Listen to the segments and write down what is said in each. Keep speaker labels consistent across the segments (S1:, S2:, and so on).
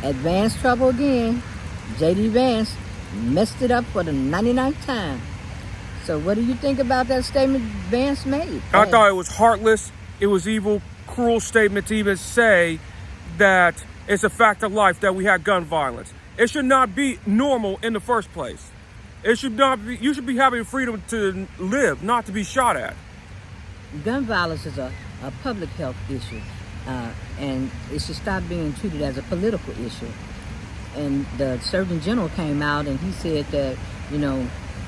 S1: Advance trouble again. JD Vance messed it up for the 99th time. So what do you think about that statement Vance made?
S2: I thought it was heartless. It was evil, cruel statement to even say that it's a fact of life that we had gun violence. It should not be normal in the first place. It should not be. You should be having freedom to live, not to be shot at.
S1: Gun violence is a public health issue, and it should stop being treated as a political issue. And the Surgeon General came out and he said that,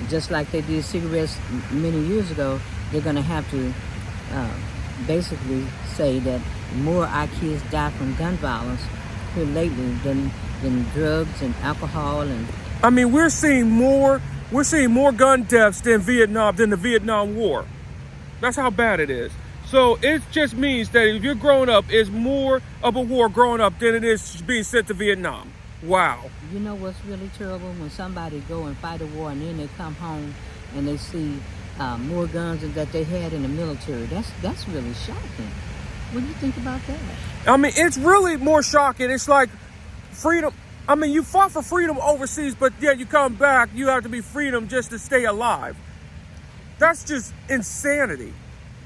S1: just like they did cigarettes many years ago, they're going to have to basically say that more our kids die from gun violence here lately than drugs and alcohol. And
S2: I mean, we're seeing more gun deaths than the Vietnam War. That's how bad it is. So it just means that if you're growing up, it's more of a war growing up than it is being sent to Vietnam. Wow.
S1: You know what's really terrible? When somebody go and fight a war and then they come home and they see more guns than that they had in the military. That's really shocking. What do you think about that?
S2: I mean, it's really more shocking. It's like freedom. I mean, you fought for freedom overseas, but yet you come back, you have to be freedom just to stay alive. That's just insanity.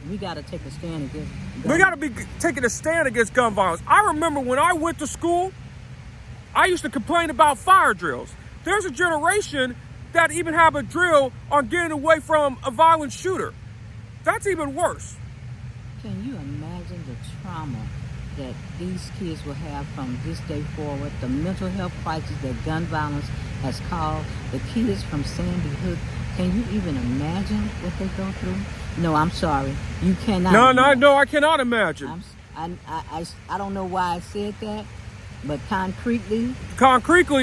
S1: We got to take a stand against gun.
S2: We got to be taking a stand against gun violence. I remember when I went to school, I used to complain about fire drills. There's a generation that even have a drill on getting away from a violent shooter. That's even worse.
S1: Can you imagine the trauma that these kids will have from this day forward? The mental health crisis that gun violence has caused. The kids from Sandy Hook. Can you even imagine what they go through? No, I'm sorry. You cannot.
S2: No, I cannot imagine.
S1: I don't know why I said that, but concretely,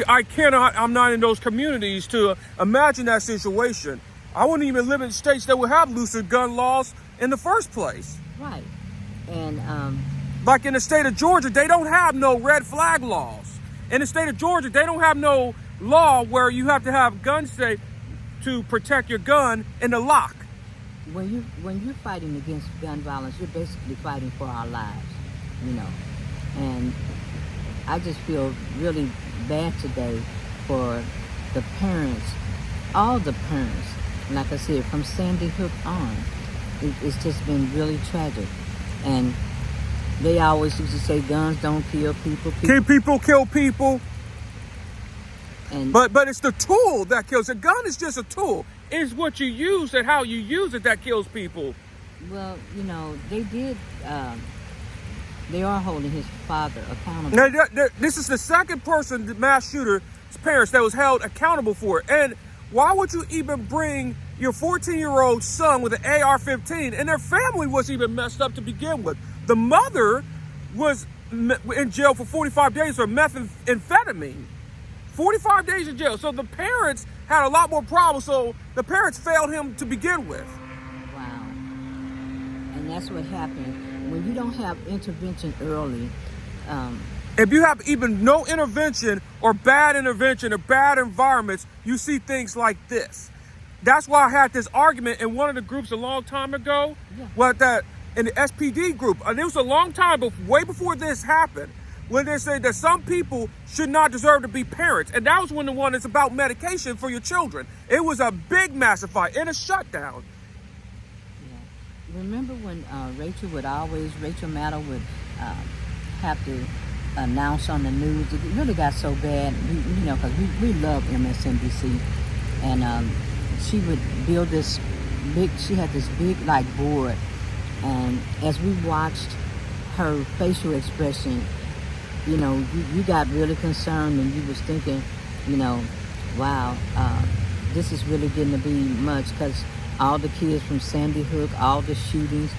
S2: I cannot. I'm not in those communities to imagine that situation. I wouldn't even live in states that would have looser gun laws in the first place.
S1: Right. And
S2: like in the state of Georgia, they don't have no red flag laws. In the state of Georgia, they don't have no law where you have to have gun safe to protect your gun in the lock.
S1: When you're fighting against gun violence, you're basically fighting for our lives, And I just feel really bad today for the parents, all the parents. Like I said, from Sandy Hook on, it's just been really tragic. And they always used to say guns don't kill people.
S2: People kill people.
S1: And
S2: but it's the tool that kills. A gun is just a tool. It's what you use and how you use it that kills people.
S1: Well, they did. They are holding his father accountable.
S2: Now, this is the second person, the mass shooter's parents, that was held accountable for it. And why would you even bring your 14-year-old son with an AR-15? And their family was even messed up to begin with. The mother was in jail for 45 days for methamphetamine. 45 days in jail. So the parents had a lot more problems. So the parents failed him to begin with.
S1: Wow. And that's what happened. When you don't have intervention early.
S2: If you have even no intervention or bad environments, you see things like this. That's why I had this argument in one of the groups a long time ago.
S1: Yeah.
S2: In the SPD group. And it was a long time, way before this happened, when they said that some people should not deserve to be parents. And that was when the one that's about medication for your children. It was a big massive fight and a shutdown.
S1: Yeah. Remember when Rachel Maddow would have to announce on the news? It really got so bad, because we love MSNBC. And she would build she had this big board. And as we watched her facial expression, you got really concerned and you was thinking, wow, this is really getting to be much, because all the kids from Sandy Hook, all the shootings,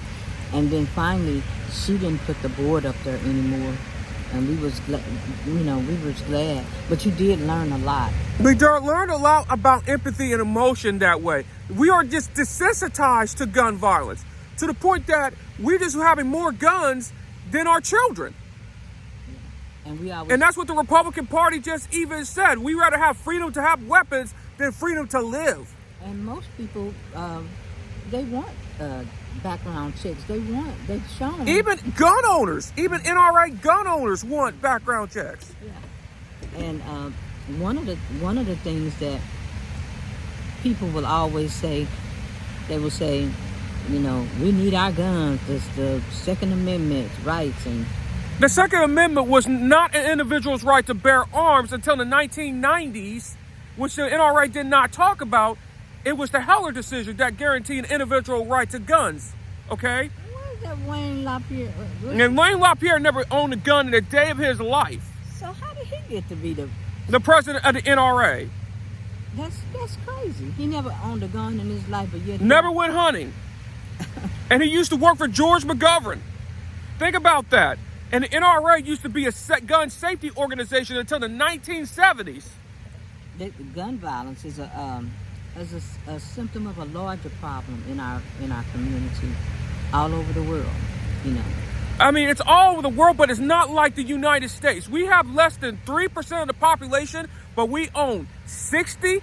S1: and then finally she didn't put the board up there anymore, and we was glad. But you did learn a lot.
S2: We learned a lot about empathy and emotion that way. We are just desensitized to gun violence to the point that we're just having more guns than our children. And that's what the Republican Party just even said. We rather have freedom to have weapons than freedom to live.
S1: And most people, they want background checks. They've shown.
S2: Even gun owners, even NRA gun owners want background checks.
S1: Yeah. And one of the things that people will always say, they will say, you know, we need our guns. It's the Second Amendment rights. And
S2: the Second Amendment was not an individual's right to bear arms until the 1990s, which the NRA did not talk about. It was the Heller decision that guaranteed an individual right to guns. Okay?
S1: Where is that Wayne LaPierre?
S2: And Wayne LaPierre never owned a gun in a day of his life.
S1: So how did he get to be
S2: the president of the NRA?
S1: That's crazy. He never owned a gun in his life, but yet
S2: never went hunting. And he used to work for George McGovern. Think about that. And the NRA used to be a gun safety organization until the 1970s.
S1: Gun violence is a symptom of a larger problem in our community, all over the world. You know.
S2: I mean, it's all over the world, but it's not like the United States. We have less than 3% of the population, but we own 60%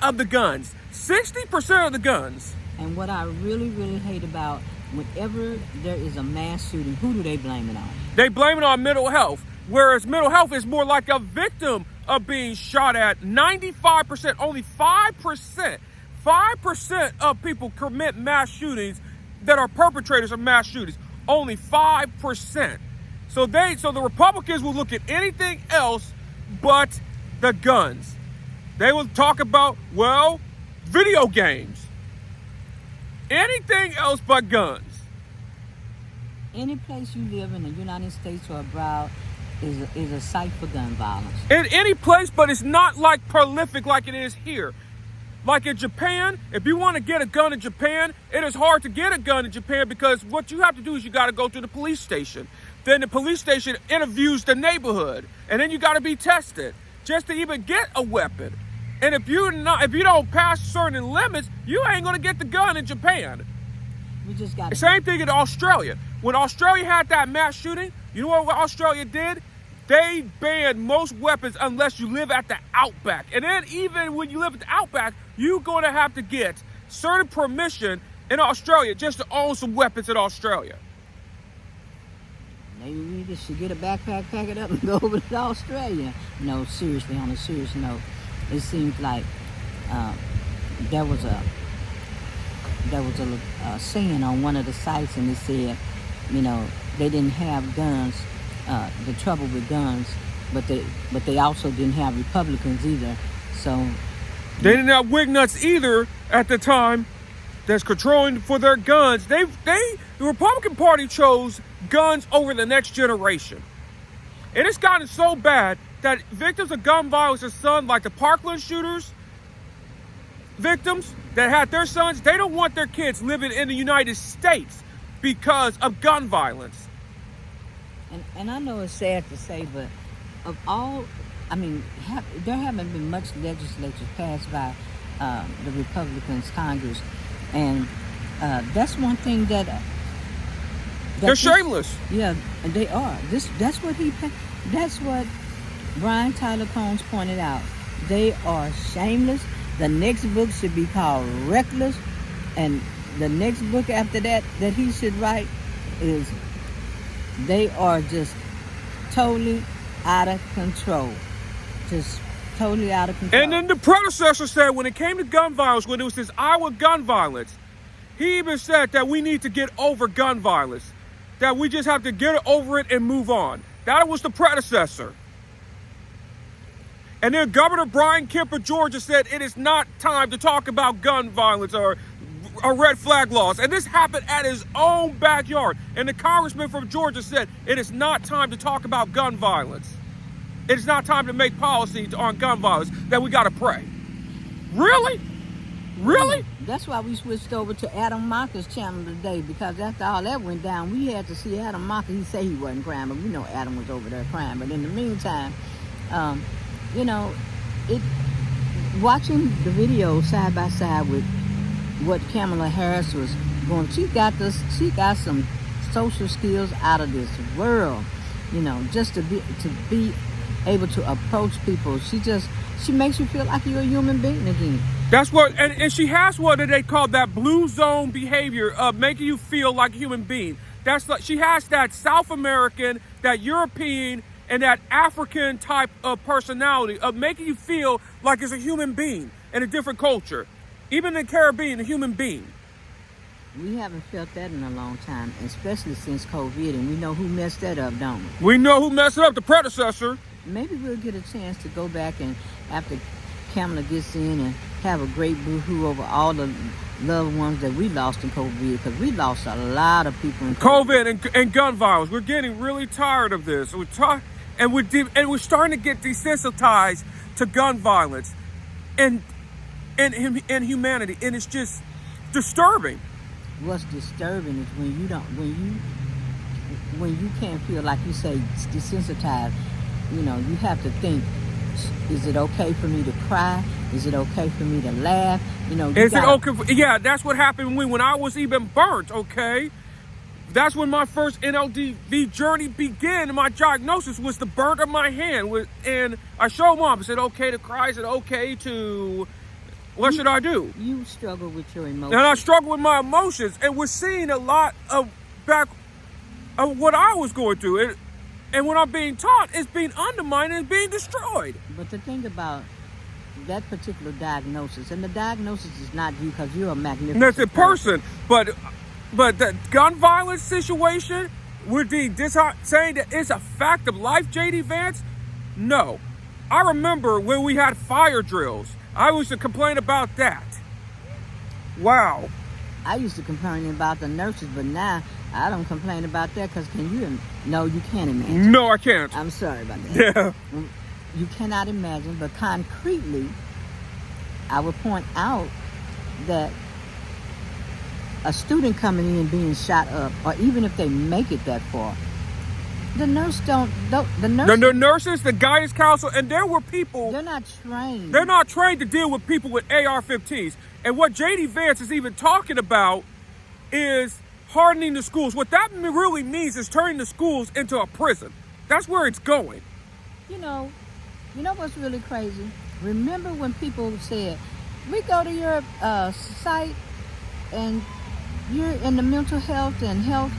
S2: of the guns. 60% of the guns.
S1: And what I really, really hate about, whenever there is a mass shooting, who do they blame it on?
S2: They blame it on mental health, whereas mental health is more like a victim of being shot at. 95%, only 5% of people commit mass shootings that are perpetrators of mass shootings. Only 5%. So the Republicans will look at anything else but the guns. They will talk about, well, video games. Anything else but guns.
S1: Any place you live in the United States or abroad is a site for gun violence.
S2: In any place, but it's not like prolific like it is here. Like in Japan, if you want to get a gun in Japan, it is hard to get a gun in Japan because what you have to do is you got to go to the police station. Then the police station interviews the neighborhood, and then you got to be tested just to even get a weapon. And if you don't pass certain limits, you ain't gonna get the gun in Japan.
S1: We just got
S2: same thing in Australia. When Australia had that mass shooting, you know what Australia did? They banned most weapons unless you live at the outback. And then even when you live at the outback, you're going to have to get certain permission in Australia just to own some weapons in Australia.
S1: Maybe we just should get a backpack, pack it up, and go over to Australia. No, seriously, on a serious note, it seems like there was a saying on one of the sites, and it said, you know, they didn't have guns, the trouble with guns, but they also didn't have Republicans either. So
S2: they didn't have wignuts either at the time that's controlling for their guns. The Republican Party chose guns over the next generation. And it's gotten so bad that victims of gun violence are sons, like the Parkland shooters, victims that had their sons, they don't want their kids living in the United States because of gun violence.
S1: And I know it's sad to say, but of all, I mean, there haven't been much legislation passed by the Republicans Congress, and that's one thing that
S2: they're shameless.
S1: Yeah, they are. That's what Brian Tyler Combs pointed out. They are shameless. The next book should be called Reckless, and the next book after that he should write is they are just totally out of control. Just totally out of control.
S2: And then the predecessor said when it came to gun violence, when it was this Iowa gun violence, he even said that we need to get over gun violence. That we just have to get over it and move on. That was the predecessor. And then Governor Brian Kemp of Georgia said it is not time to talk about gun violence or red flag laws. And this happened at his own backyard. And the congressman from Georgia said it is not time to talk about gun violence. It is not time to make policies on gun violence, that we got to pray. Really? Really?
S1: That's why we switched over to Adam Mockler's channel today, because after all that went down, we had to see Adam Mockler. He said he wasn't crying, but we know Adam was over there crying. But in the meantime, you know, watching the video side by side with what Kamala Harris was going, she got some social skills out of this world, you know, just to be able to approach people. She makes you feel like you're a human being again.
S2: That's what, and she has what they call that blue zone behavior of making you feel like a human being. That's like, she has that South American, that European, and that African type of personality of making you feel like it's a human being in a different culture. Even in the Caribbean, a human being.
S1: We haven't felt that in a long time, especially since COVID, and we know who messed that up, don't we?
S2: We know who messed it up, the predecessor.
S1: Maybe we'll get a chance to go back and after Kamala gets in and have a great boo-hoo over all the loved ones that we lost in COVID, because we lost a lot of people in
S2: COVID and gun violence. We're getting really tired of this. We're starting to get desensitized to gun violence and humanity, and it's just disturbing.
S1: What's disturbing is when you can't feel, like you say, desensitized. You know, you have to think, is it okay for me to cry? Is it okay for me to laugh? You know,
S2: is it okay? Yeah, that's what happened when I was even burnt, okay? That's when my first NLDV journey began. My diagnosis was the burnt of my hand. And I showed Mom, I said, okay to cry? Is it okay to... What should I do?
S1: You struggle with your emotions.
S2: And I struggle with my emotions. And we're seeing a lot of what I was going through. And when I'm being taught, it's being undermined and it's being destroyed.
S1: But the thing about that particular diagnosis, and the diagnosis is not you, because you're a magnificent
S2: That's a person. But the gun violence situation, we're saying that it's a fact of life, JD Vance? No. I remember when we had fire drills. I used to complain about that. Wow.
S1: I used to complain about the nurses, but now I don't complain about that, because no, you can't imagine.
S2: No, I can't.
S1: I'm sorry about that.
S2: Yeah.
S1: You cannot imagine, but concretely, I would point out that a student coming in being shot up, or even if they make it that far, the nurses,
S2: the nurses, the guidance counselor, and there were people...
S1: They're not trained.
S2: They're not trained to deal with people with AR-15s. And what JD Vance is even talking about is hardening the schools. What that really means is turning the schools into a prison. That's where it's going.
S1: You know what's really crazy? Remember when people said, we go to your site and you're in the mental health and health.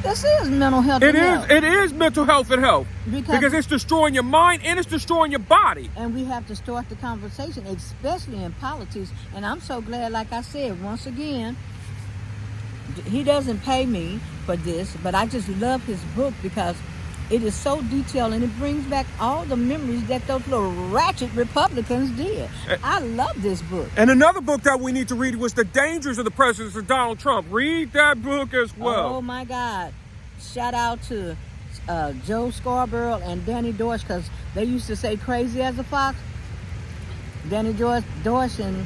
S1: This is mental health and health.
S2: It is mental health and health. Because it's destroying your mind and it's destroying your body.
S1: And we have to start the conversation, especially in politics. And I'm so glad, like I said, once again, he doesn't pay me for this, but I just love his book because it is so detailed and it brings back all the memories that those little ratchet Republicans did. I love this book.
S2: And another book that we need to read was The Dangers of the Presidency of Donald Trump. Read that book as well.
S1: Oh my God. Shout out to Joe Scarborough and Danny Deutsch, because they used to say crazy as a fox. Danny Deutsch and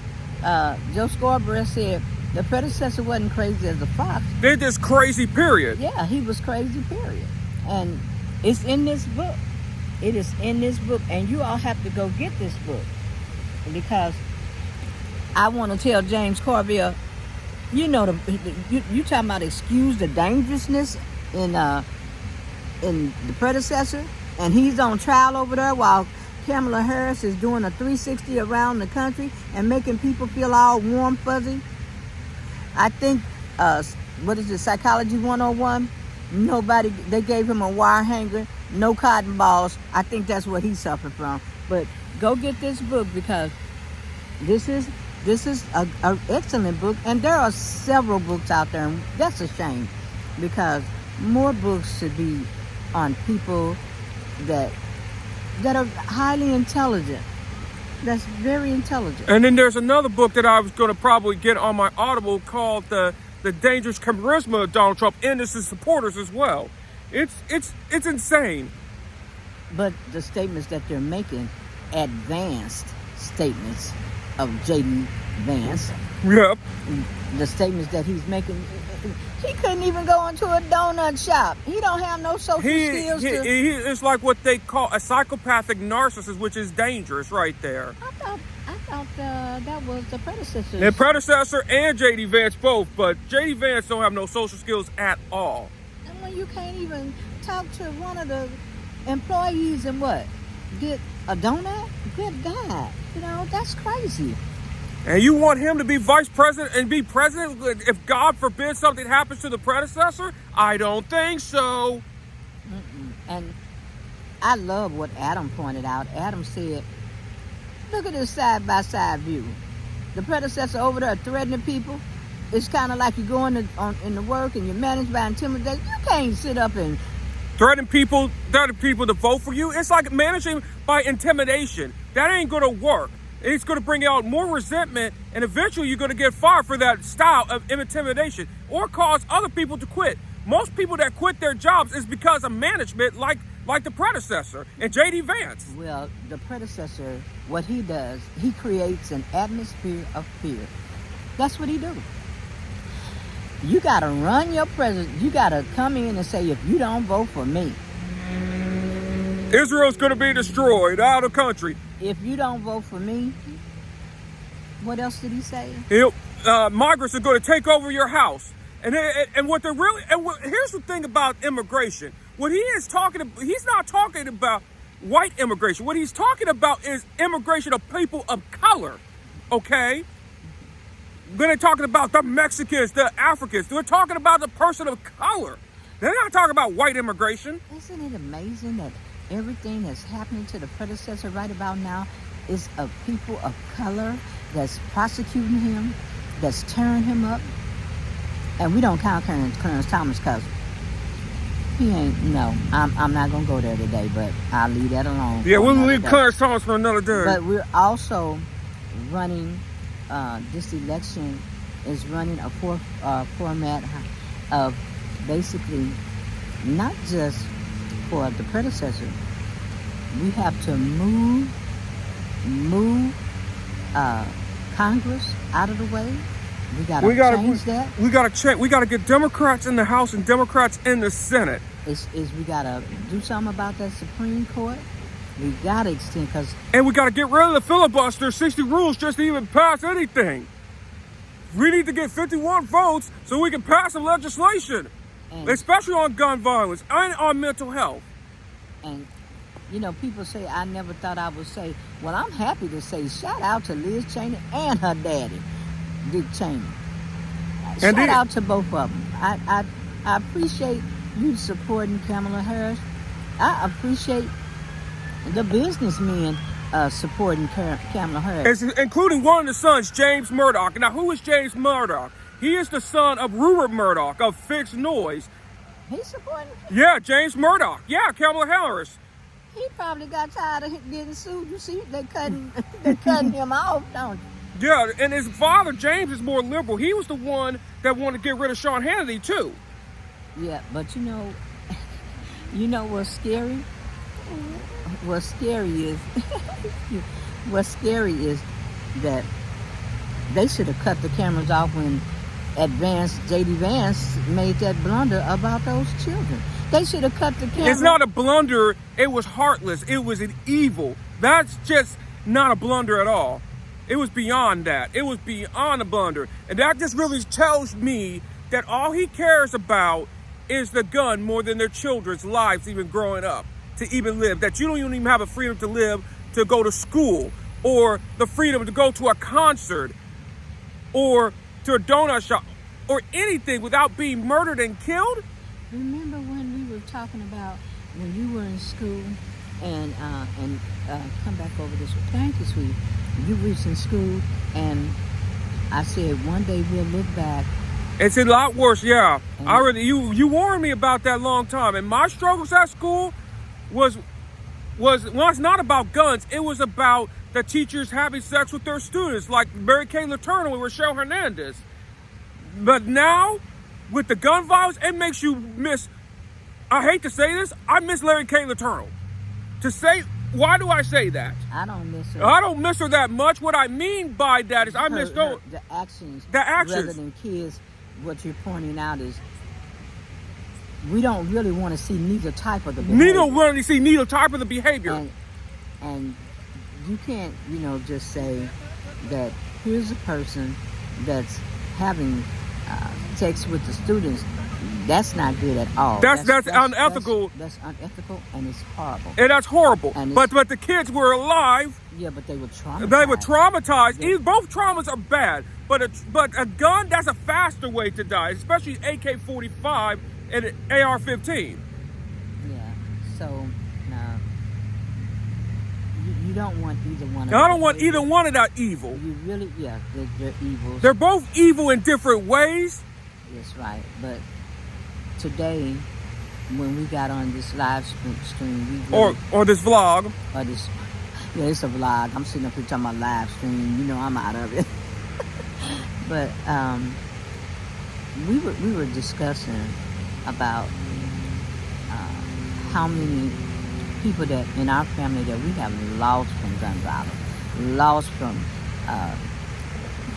S1: Joe Scarborough said the predecessor wasn't crazy as a fox.
S2: They're just crazy, period.
S1: Yeah, he was crazy, period. And it's in this book. It is in this book. And you all have to go get this book, because I want to tell James Carville, you talking about excuse the dangerousness in the predecessor, and he's on trial over there while Kamala Harris is doing a 360 around the country and making people feel all warm, fuzzy. I think, Psychology 101? They gave him a wire hanger, no cotton balls. I think that's what he suffered from. But go get this book, because this is an excellent book, and there are several books out there, and that's a shame, because more books should be on people that are highly intelligent. That's very intelligent.
S2: And then there's another book that I was going to probably get on my Audible called The Dangerous Charisma of Donald Trump and his supporters as well. It's insane.
S1: But the statements that they're making, advanced statements of JD Vance.
S2: Yep.
S1: The statements that he's making, he couldn't even go into a donut shop. He don't have no social skills.
S2: It's like what they call a psychopathic narcissist, which is dangerous right there.
S1: I thought that was the predecessor.
S2: The predecessor and JD Vance both, but JD Vance don't have no social skills at all.
S1: And when you can't even talk to one of the employees and get a donut? Good God. That's crazy.
S2: And you want him to be vice president and be president if God forbid something happens to the predecessor? I don't think so.
S1: And I love what Adam pointed out. Adam said, look at this side-by-side view. The predecessor over there threatening people. It's kind of like you go into work and you're managed by intimidation. You can't sit up and
S2: threaten people to vote for you. It's like managing by intimidation. That ain't going to work. It's going to bring out more resentment, and eventually you're going to get fired for that style of intimidation or cause other people to quit. Most people that quit their jobs is because of management, like the predecessor and JD Vance.
S1: Well, the predecessor, what he does, he creates an atmosphere of fear. That's what he do. You got to run your president. You got to come in and say, if you don't vote for me,
S2: Israel's going to be destroyed out of the country.
S1: If you don't vote for me, what else did he say?
S2: Migrants are going to take over your house. And what they're really, here's the thing about immigration. What he is talking about, he's not talking about white immigration. What he's talking about is immigration of people of color, okay? When they're talking about the Mexicans, the Africans, they're talking about the person of color. They're not talking about white immigration.
S1: Isn't it amazing that everything that's happening to the predecessor right about now is of people of color that's prosecuting him, that's tearing him up? And we don't count Clarence Thomas because he ain't, no, I'm not going to go there today, but I'll leave that alone.
S2: Yeah, we'll leave Clarence Thomas for another day.
S1: But we're also running, this election is running a format of basically not just for the predecessor. We have to move Congress out of the way. We gotta change that.
S2: We gotta check. We gotta get Democrats in the House and Democrats in the Senate.
S1: We gotta do something about that Supreme Court. We gotta extend
S2: and we gotta get rid of the filibuster, 60 rules just to even pass anything. We need to get 51 votes so we can pass some legislation, especially on gun violence and on mental health.
S1: And people say, I never thought I would say, well, I'm happy to say shout out to Liz Cheney and her daddy, Dick Cheney. Shout out to both of them. I appreciate you supporting Kamala Harris. I appreciate the businessmen supporting Kamala Harris.
S2: Including one of the sons, James Murdoch. Now, who is James Murdoch? He is the son of Rupert Murdoch of Fixed Noise.
S1: He's supporting?
S2: Yeah, James Murdoch. Yeah, Kamala Harris.
S1: He probably got tired of getting sued. You see, they're cutting him off, don't you?
S2: Yeah, and his father, James, is more liberal. He was the one that wanted to get rid of Sean Hannity, too.
S1: Yeah, but you know what's scary? What's scary is that they should have cut the cameras off when Ad-Vance JD Vance made that blunder about those children. They should have cut the camera.
S2: It's not a blunder. It was heartless. It was an evil. That's just not a blunder at all. It was beyond that. It was beyond a blunder. And that just really tells me that all he cares about is the gun more than their children's lives even growing up, to even live. That you don't even have a freedom to live, to go to school, or the freedom to go to a concert, or to a donut shop, or anything without being murdered and killed.
S1: Remember when we were talking about when you were in school and come back over this way. Thank you, sweetie. You was in school and I said one day we'll look back.
S2: It's a lot worse, yeah. You warned me about that long time. And my struggles at school was it's not about guns. It was about the teachers having sex with their students, like Mary Kay Letourneau and Rochelle Hernandez. But now, with the gun violence, it makes you miss, I hate to say this, I miss Larry Kay Letourneau. Why do I say that?
S1: I don't miss her.
S2: I don't miss her that much. What I mean by that is I miss those.
S1: The actions.
S2: The actions.
S1: Rather than kids, what you're pointing out is we don't really want to see neither type of the behavior.
S2: We don't want to see neither type of the behavior.
S1: And you can't, just say that here's a person that's having sex with the students. That's not good at all.
S2: That's unethical.
S1: That's unethical and it's horrible.
S2: And that's horrible. But the kids were alive.
S1: Yeah, but they were traumatized.
S2: They were traumatized. Yeah. Both traumas are bad. But a gun, that's a faster way to die, especially AK-45 and AR-15.
S1: Yeah. So you don't want either one of
S2: Now,
S1: them.
S2: I don't want either one of that evil.
S1: You really, yeah, they're evil.
S2: They're both evil in different ways.
S1: That's right. But today, when we got on this live stream, we really,
S2: Or this vlog.
S1: or this, yeah, it's a vlog. I'm sitting up here talking about live stream. You know, I'm out of it. But we were discussing about how many people that in our family that we have lost from gun violence, lost from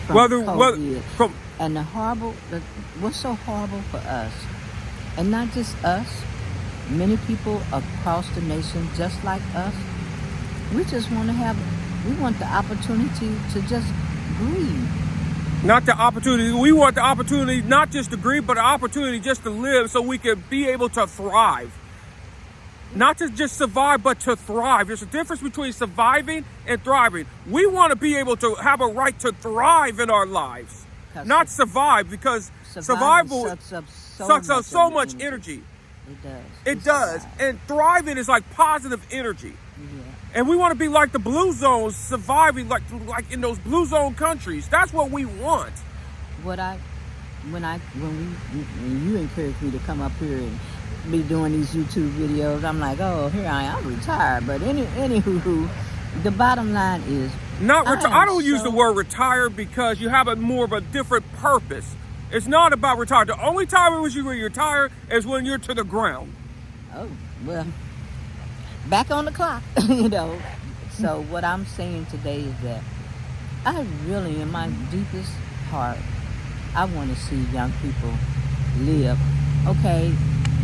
S1: COVID. And what's so horrible for us, and not just us, many people across the nation just like us, we just want the opportunity to just breathe.
S2: Not the opportunity. We want the opportunity not just to grieve, but the opportunity just to live so we can be able to thrive. Not to just survive, but to thrive. There's a difference between surviving and thriving. We want to be able to have a right to thrive in our lives, not survive, because survival sucks up so much energy. It does. And thriving is like positive energy.
S1: Yeah.
S2: And we want to be like the blue zones, surviving like in those blue zone countries. That's what we want.
S1: When you encouraged me to come up here and be doing these YouTube videos, I'm like, oh, here I am. I'm retired. But anywho, the bottom line is,
S2: I don't use the word retired because you have more of a different purpose. It's not about retired. The only time when you retire is when you're to the ground.
S1: Oh, well, back on the clock, you know. So what I'm saying today is that I really, in my deepest heart, I want to see young people live. Okay,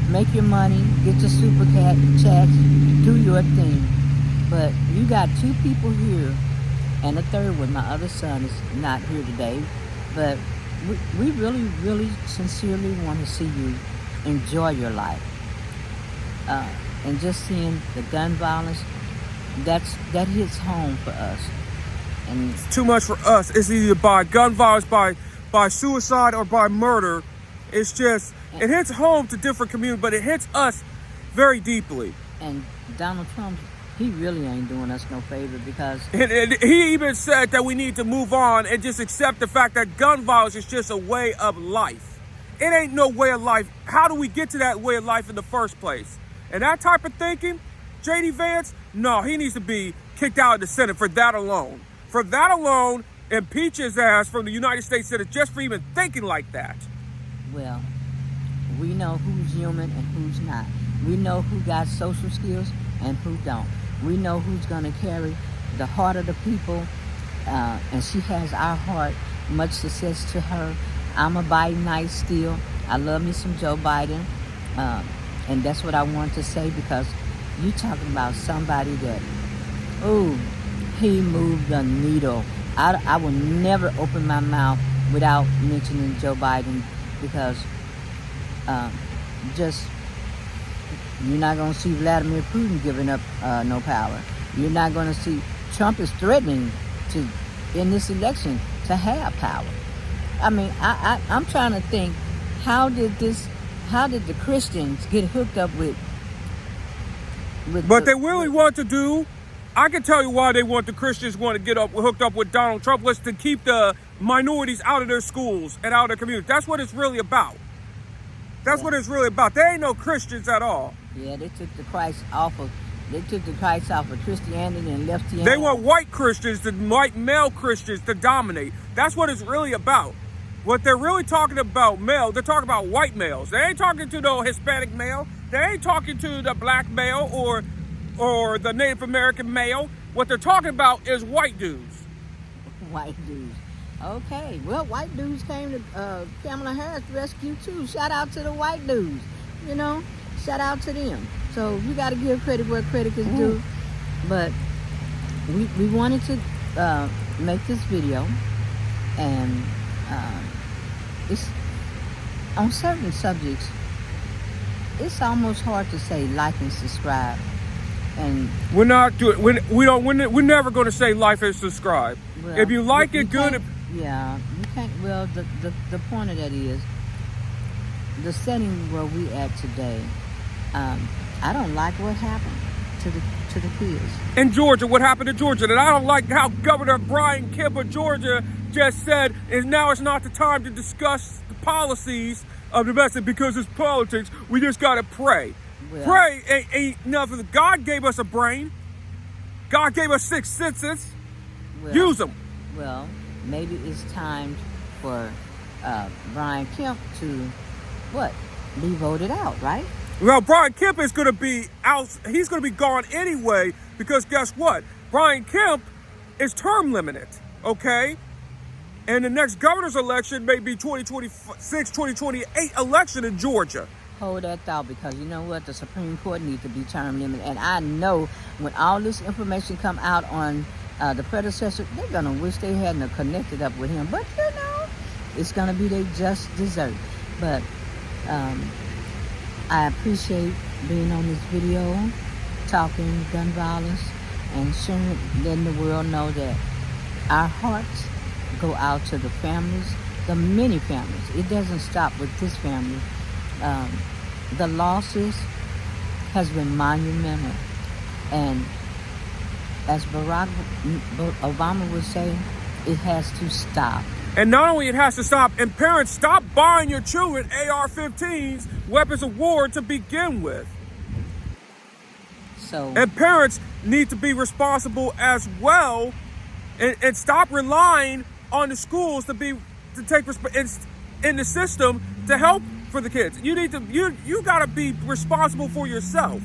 S1: make your money, get your super chats, do your thing. But you got two people here, and a third one, my other son, is not here today. But we really, really sincerely want to see you enjoy your life. And just seeing the gun violence, that hits home for us. And
S2: it's too much for us. It's either by gun violence, by suicide, or by murder. It's just, it hits home to different communities, but it hits us very deeply.
S1: And Donald Trump, he really ain't doing us no favor, because
S2: and he even said that we need to move on and just accept the fact that gun violence is just a way of life. It ain't no way of life. How do we get to that way of life in the first place? And that type of thinking, JD Vance, no, he needs to be kicked out of the Senate for that alone. For that alone, impeach his ass from the United States Senate just for even thinking like that.
S1: Well, we know who's human and who's not. We know who got social skills and who don't. We know who's going to carry the heart of the people, and she has our heart. Much success to her. I'm a Bidenite still. I love me some Joe Biden, and that's what I want to say, because you talking about somebody that, he moved the needle. I will never open my mouth without mentioning Joe Biden, because you're not going to see Vladimir Putin giving up no power. You're not going to see Trump is threatening to, in this election, to have power. I mean, I'm trying to think, how did the Christians get hooked up with
S2: But they really want to do, I can tell you why they want the Christians want to get hooked up with Donald Trump, was to keep the minorities out of their schools and out of their community. That's what it's really about. That's what it's really about. They ain't no Christians at all.
S1: Yeah, they took the Christ off of Christianity and left the.
S2: They want white Christians, the white male Christians, to dominate. That's what it's really about. What they're really talking about, they're talking about white males. They ain't talking to the Hispanic male. They ain't talking to the black male or the Native American male. What they're talking about is white dudes.
S1: White dudes. Okay, well, white dudes came to Kamala Harris rescue too. Shout out to the white dudes, you know. Shout out to them. So you got to give credit where credit is due. But we wanted to make this video, and it's on certain subjects. It's almost hard to say like and subscribe. And
S2: we're not doing. We're never going to say like and subscribe.
S1: Well,
S2: if you like it, good.
S1: Yeah, you can't. Well, the point of that is the setting where we at today. I don't like what happened to the kids.
S2: In Georgia, what happened to Georgia? And I don't like how Governor Brian Kemp of Georgia just said, and now it's not the time to discuss the policies of domestic because it's politics. We just got to pray.
S1: Well,
S2: Pray ain't nothing. God gave us a brain. God gave us 6 senses.
S1: well,
S2: Use them.
S1: Well, maybe it's time for Brian Kemp to, be voted out, right?
S2: Well, Brian Kemp is going to be out. He's going to be gone anyway because guess what? Brian Kemp is term limited, okay? And the next governor's election may be 2026, 2028 election in Georgia.
S1: Hold that thought, because you know what? The Supreme Court needs to be term limited. And I know when all this information come out on the predecessor, they're going to wish they hadn't connected up with him. But, it's going to be their just dessert. But I appreciate being on this video, talking gun violence, and letting the world know that our hearts go out to the families, the many families. It doesn't stop with this family. The losses has been monumental. And as Barack Obama would say, it has to stop.
S2: And not only it has to stop, and parents, stop buying your children AR-15s, weapons of war to begin with. And parents need to be responsible as well, and stop relying on the schools to take in the system to help for the kids. You got to be responsible for yourself,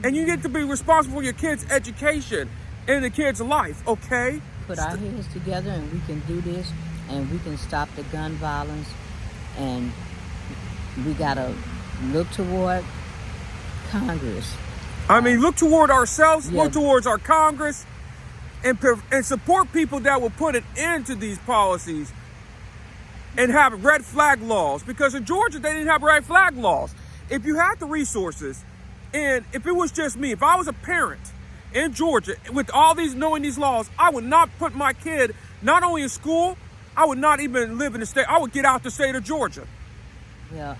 S2: and you need to be responsible for your kids' education and the kids' life. Okay.
S1: Put our heads together, and we can do this, and we can stop the gun violence. And we gotta look toward Congress.
S2: I mean, look toward ourselves, look towards our Congress, and support people that will put an end to these policies and have red flag laws. Because in Georgia, they didn't have red flag laws. If you had the resources, and if it was just me, if I was a parent in Georgia with knowing these laws, I would not put my kid not only in school, I would not even live in the state. I would get out the state of Georgia.
S1: Well,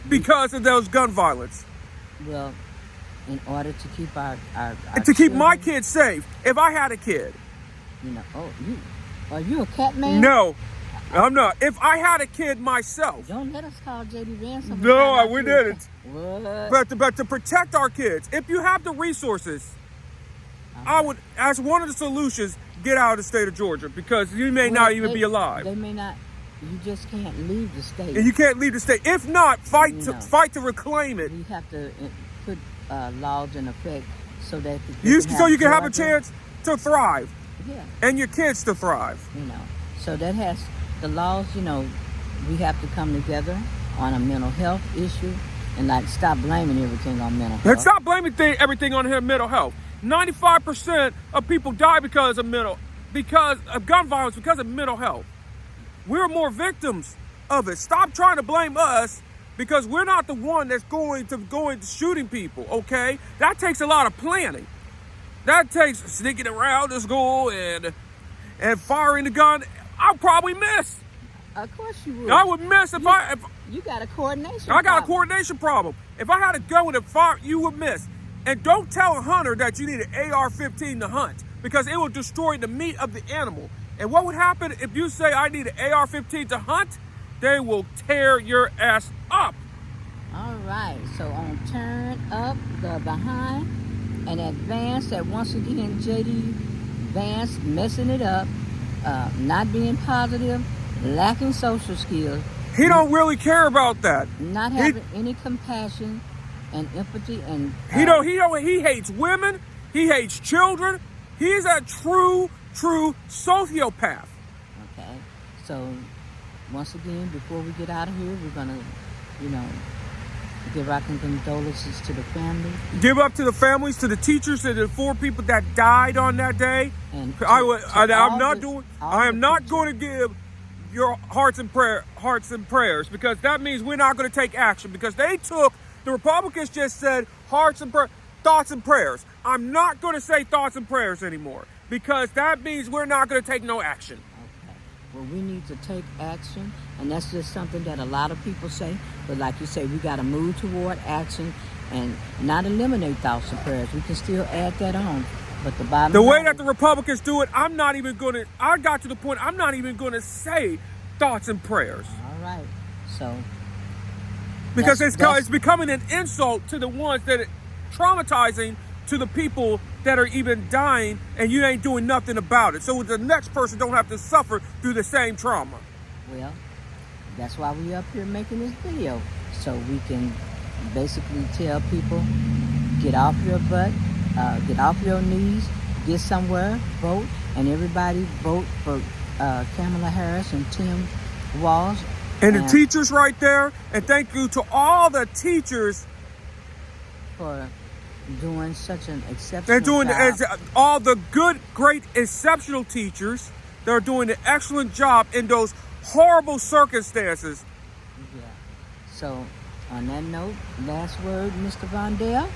S2: because of those gun violence.
S1: Well, in order to keep our
S2: to keep my kids safe. If I had a kid.
S1: Are you a cat man?
S2: No, I'm not. If I had a kid myself.
S1: Don't let us call JD Vance.
S2: No, we didn't.
S1: What?
S2: But to protect our kids, if you have the resources, I would, as one of the solutions, get out of the state of Georgia, because you may not even be alive.
S1: They may not. You just can't leave the state.
S2: And you can't leave the state. If not, fight to reclaim it.
S1: We have to put laws in effect so that
S2: you can have a chance to thrive.
S1: Yeah.
S2: And your kids to thrive.
S1: So that has the laws. We have to come together on a mental health issue, and stop blaming everything on mental health.
S2: And stop blaming everything on mental health. 95% of people die because of gun violence, because of mental health. We're more victims of it. Stop trying to blame us, because we're not the one that's going to shooting people, okay? That takes a lot of planning. That takes sneaking around the school and firing the gun. I'll probably miss.
S1: Of course you would.
S2: I would miss if
S1: you got a coordination
S2: I got
S1: problem.
S2: a coordination problem. If I had to go in and fire, you would miss. And don't tell a hunter that you need an AR-15 to hunt, because it will destroy the meat of the animal. And what would happen if you say, I need an AR-15 to hunt? They will tear your ass up.
S1: All right. So on Turn Up the Behind and Advance, that once again, JD Vance messing it up, not being positive, lacking social skills.
S2: He don't really care about that.
S1: Not having any compassion and empathy, and
S2: he hates women. He hates children. He's a true sociopath.
S1: Okay. So once again, before we get out of here, we're gonna, give our condolences to the family.
S2: Give up to the families, to the teachers, to the 4 people that died on that day. And I am not going to give your hearts and prayers, because that means we're not going to take action, because the Republicans just said thoughts and prayers. I'm not going to say thoughts and prayers anymore, because that means we're not going to take no action.
S1: Okay. Well, we need to take action, and that's just something that a lot of people say. But like you say, we got to move toward action, and not eliminate thoughts and prayers. We can still add that on. But the bottom
S2: The way
S1: line
S2: that the Republicans do it, I got to the point, I'm not even going to say thoughts and prayers.
S1: All right. So.
S2: Because it's becoming an insult to the ones that are traumatizing to the people that are even dying, and you ain't doing nothing about it. So the next person don't have to suffer through the same trauma.
S1: Well, that's why we up here making this video. So we can basically tell people, get off your butt, get off your knees, get somewhere, vote, and everybody vote for Kamala Harris and Tim Walz.
S2: And the teachers right there, and thank you to all the teachers
S1: for doing such an exceptional job.
S2: All the good, great, exceptional teachers that are doing an excellent job in those horrible circumstances.
S1: Yeah. So, on that note, last word, Mr. Vondale?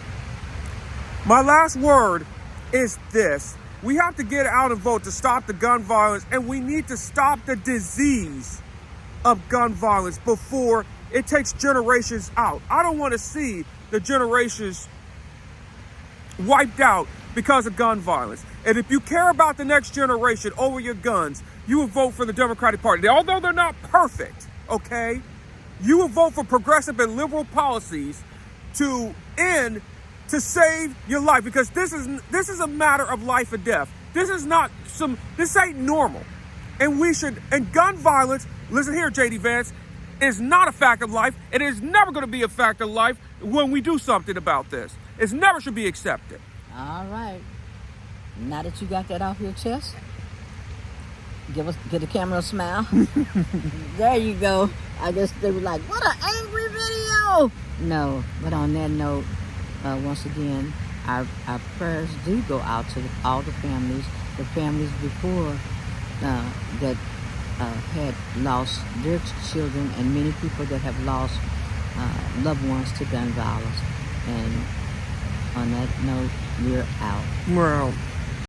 S2: My last word is this. We have to get out and vote to stop the gun violence, and we need to stop the disease of gun violence before it takes generations out. I don't want to see the generations wiped out because of gun violence. And if you care about the next generation over your guns, you will vote for the Democratic Party. Although they're not perfect, okay? You will vote for progressive and liberal policies to save your life, because this is a matter of life or death. This ain't normal. And gun violence, listen here, JD Vance, is not a fact of life. It is never going to be a fact of life when we do something about this. It never should be accepted.
S1: All right. Now that you got that off your chest, get the camera a smile. There you go. I guess they were like, what an angry video. No, but on that note, once again, our prayers do go out to all the families before that had lost their children, and many people that have lost loved ones to gun violence. And on that note, we're out.
S2: We're out.